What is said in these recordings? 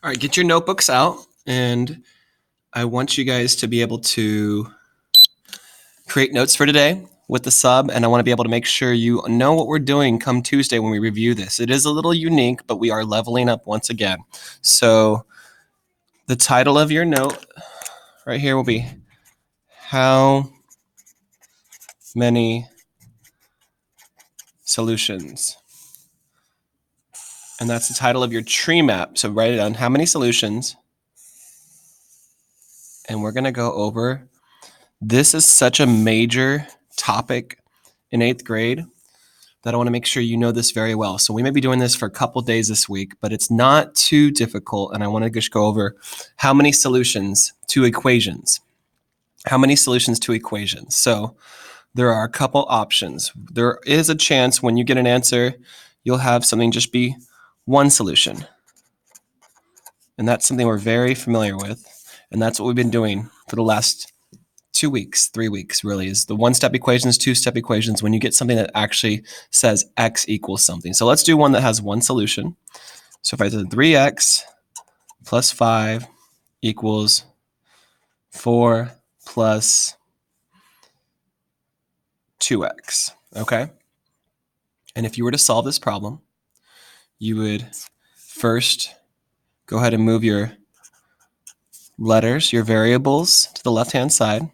All right, get your notebooks out, and I want you guys to be able to create notes for today with the sub, and I want to be able to make sure you know what we're doing come Tuesday when we review this. It is a little unique, but we are leveling up once again. So the title of your note right here will be How Many Solutions? And that's the title of your tree map. So write it down, how many solutions? And we're going to go over, this is such a major topic in 8th grade that I want to make sure you know this very well. So we may be doing this for a couple days this week, but it's not too difficult. And I want to just go over how many solutions to equations. How many solutions to equations? So there are a couple options. There is a chance when you get an answer, you'll have something just be one solution. And that's something we're very familiar with. And that's what we've been doing for the last 2 weeks, 3 weeks, really, is the one-step equations, two-step equations, when you get something that actually says x equals something. So let's do one that has one solution. So if I said 3x plus 5 equals 4 plus 2x, okay? And if you were to solve this problem, you would first go ahead and move your letters, your variables, to the left-hand side,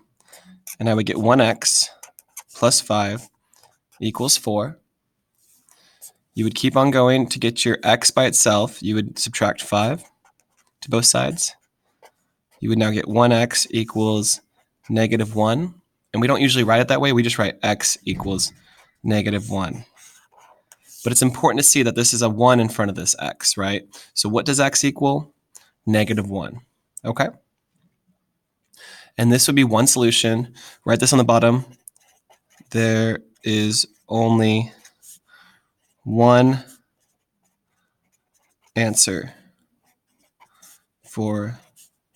and I would get 1x plus 5 equals 4. You would keep on going to get your x by itself. You would subtract 5 to both sides. You would now get 1x equals negative 1. And we don't usually write it that way. We just write x equals negative 1. But it's important to see that this is a 1 in front of this x, right? So what does x equal? Negative 1. Okay? And this would be one solution. Write this on the bottom. There is only one answer for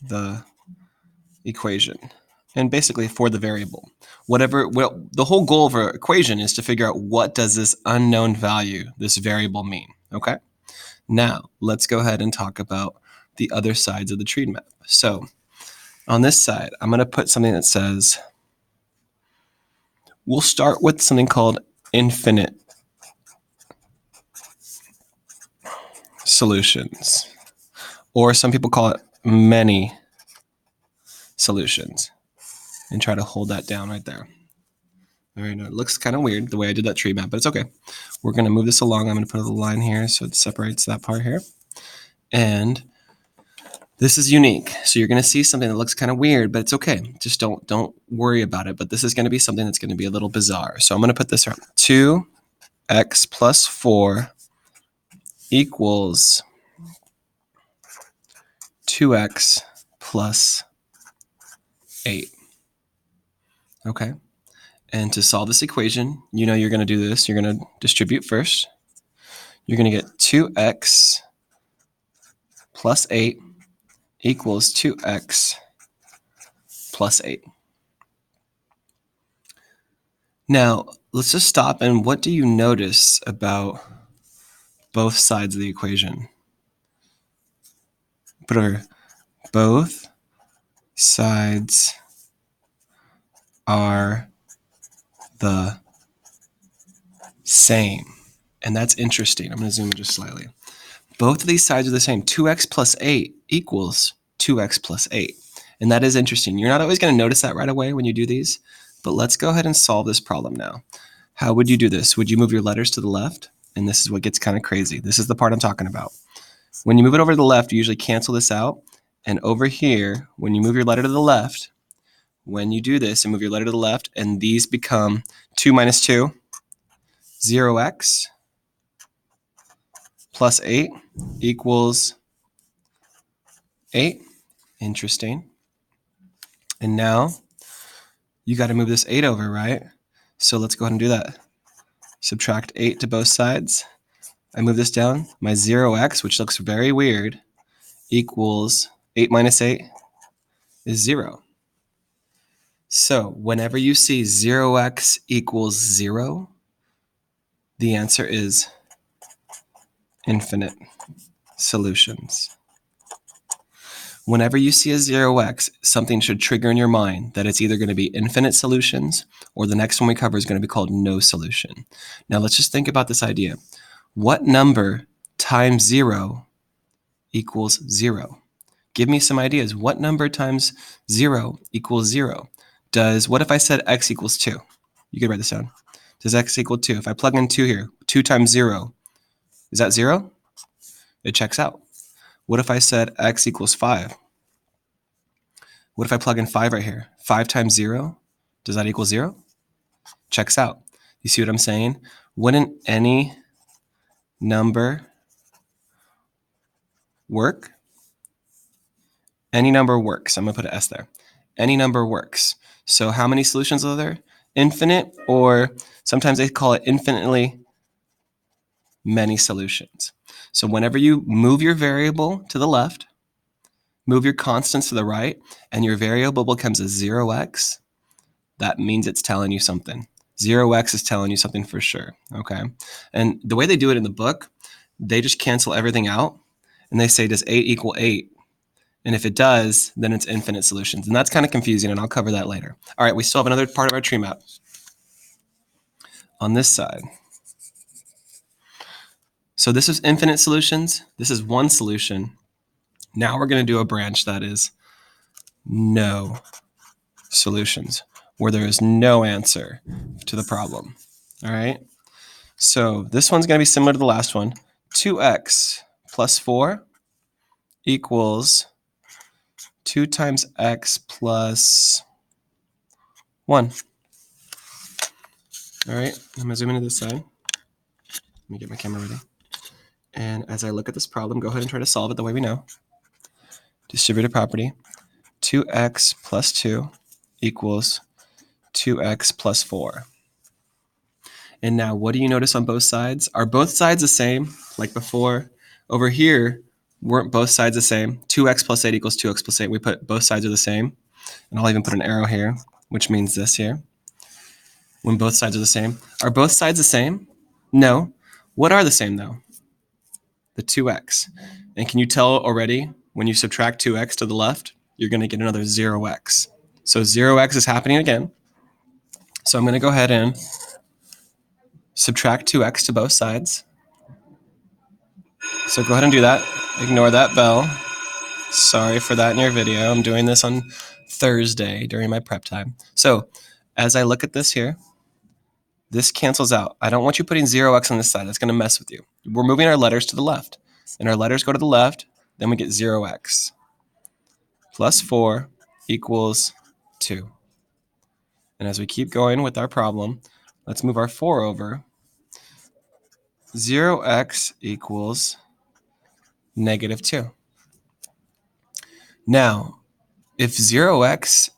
the equation, and basically for the variable. The whole goal of our equation is to figure out what does this unknown value, this variable, mean, okay? Now, let's go ahead and talk about the other sides of the tree map. So on this side, I'm going to put something that says, we'll start with something called infinite solutions, or some people call it many solutions, and try to hold that down right there. All right, now it looks kind of weird the way I did that tree map, but it's okay. We're going to move this along. I'm going to put a little line here so it separates that part here. And this is unique. So you're going to see something that looks kind of weird, but it's okay. Just don't worry about it. But this is going to be something that's going to be a little bizarre. So I'm going to put this around. 2x plus 4 equals 2x plus 8. Okay. And to solve this equation, you know you're going to do this. You're going to distribute first. You're going to get 2x plus 8 equals 2x plus 8. Now, let's just stop, and what do you notice about both sides of the equation? Both sides are the same. And that's interesting. I'm going to zoom in just slightly. Both of these sides are the same. 2x plus 8 equals 2x plus 8. And that is interesting. You're not always going to notice that right away when you do these, but let's go ahead and solve this problem now. How would you do this? Would you move your letters to the left? And this is what gets kind of crazy. This is the part I'm talking about. When you move it over to the left, you usually cancel this out. And over here, when you move your letter to the left, when you do this and move your letter to the left, and these become 2 minus 2, 0x plus 8 equals 8. Interesting. And now you got to move this 8 over, right? So let's go ahead and do that. Subtract 8 to both sides. I move this down. My 0x, which looks very weird, equals 8 minus 8 is 0. So whenever you see 0x equals 0, the answer is infinite solutions. Whenever you see a 0x, something should trigger in your mind that it's either going to be infinite solutions or the next one we cover is going to be called no solution. Now let's just think about this idea. What number times 0 equals 0? Give me some ideas. What number times 0 equals 0? What if I said x equals 2? You could write this down. Does x equal 2? If I plug in 2 here, 2 times 0, is that 0? It checks out. What if I said x equals 5? What if I plug in 5 right here? 5 times 0, does that equal 0? Checks out. You see what I'm saying? Wouldn't any number work? Any number works. I'm going to put an S there. Any number works. So how many solutions are there? Infinite, or sometimes they call it infinitely many solutions. So whenever you move your variable to the left, move your constants to the right, and your variable becomes a 0x, that means it's telling you something. 0x is telling you something for sure, okay? And the way they do it in the book, they just cancel everything out, and they say, does 8 equal 8? And if it does, then it's infinite solutions. And that's kind of confusing, and I'll cover that later. All right, we still have another part of our tree map. On this side. So this is infinite solutions. This is one solution. Now we're going to do a branch that is no solutions, where there is no answer to the problem. All right. So this one's going to be similar to the last one. 2x plus 4 equals 2 times x plus 1. All right. I'm going to zoom into this side. Let me get my camera ready. And as I look at this problem, go ahead and try to solve it the way we know. Distributive property. 2x plus 2 equals 2x plus 4. And now what do you notice on both sides? Are both sides the same like before? Over here, weren't both sides the same? 2x plus 8 equals 2x plus 8. We put both sides are the same. And I'll even put an arrow here, which means this here. When both sides are the same. Are both sides the same? No. What are the same though? The 2x. And can you tell already when you subtract 2x to the left, you're going to get another 0x. So 0x is happening again. So I'm going to go ahead and subtract 2x to both sides. So go ahead and do that. Ignore that bell. Sorry for that in your video. I'm doing this on Thursday during my prep time. So as I look at this here, this cancels out. I don't want you putting 0x on this side. That's going to mess with you. We're moving our letters to the left. And our letters go to the left. Then we get 0x. Plus 4 equals 2. And as we keep going with our problem, let's move our 4 over. 0x equals negative 2. Now, if 0x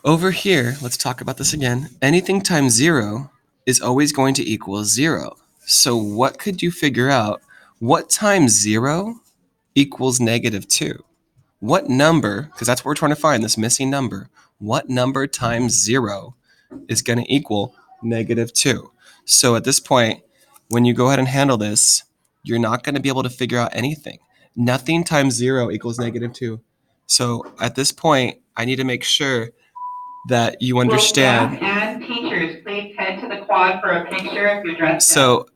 over here, let's talk about this again. Anything times 0 is always going to equal 0. So what could you figure out? What times 0 equals negative 2? What number, because that's what we're trying to find, this missing number, what number times 0 is going to equal negative 2? So at this point, when you go ahead and handle this, you're not going to be able to figure out anything. Nothing times 0 equals negative 2. So at this point, I need to make sure that you understand. Will staff and teachers please head to the quad for a picture if you're dressed So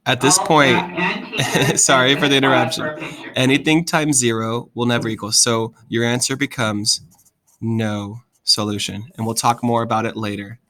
at this All point, staff and teachers sorry head for to the quad for interruption. a picture. Anything times 0 will never equal. So your answer becomes no solution. And we'll talk more about it later.